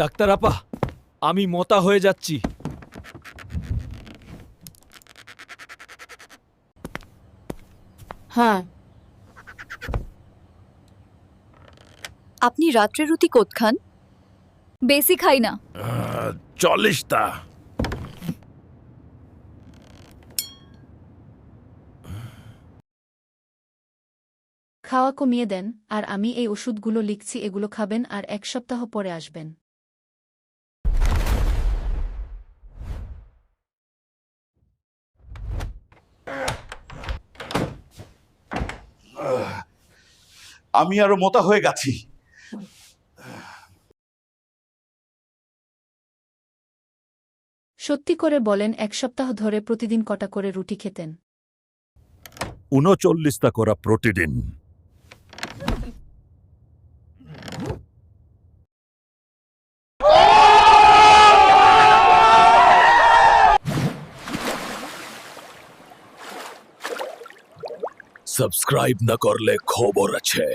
Doctor আপা, আমি মোটা হয়ে যাচ্ছি। হ্যাঁ, আপনি রাত্রে রুটি কোত খান? বেশি খাই না। 40টা। খাওয়া কমিয়ে দেন, আর আমি এই ওষুধগুলো লিখছি, এগুলো খাবেন আর 1 সপ্তাহ পরে আসবেন। আমি আরো মোটা হয়ে গেছি। সত্যি করে বলেন, 1 সপ্তাহ ধরে প্রতিদিন কটা করে রুটি খেতেন? 39টা করা প্রতিদিন। সাবস্ক্রাইব না করলে খবর আছে।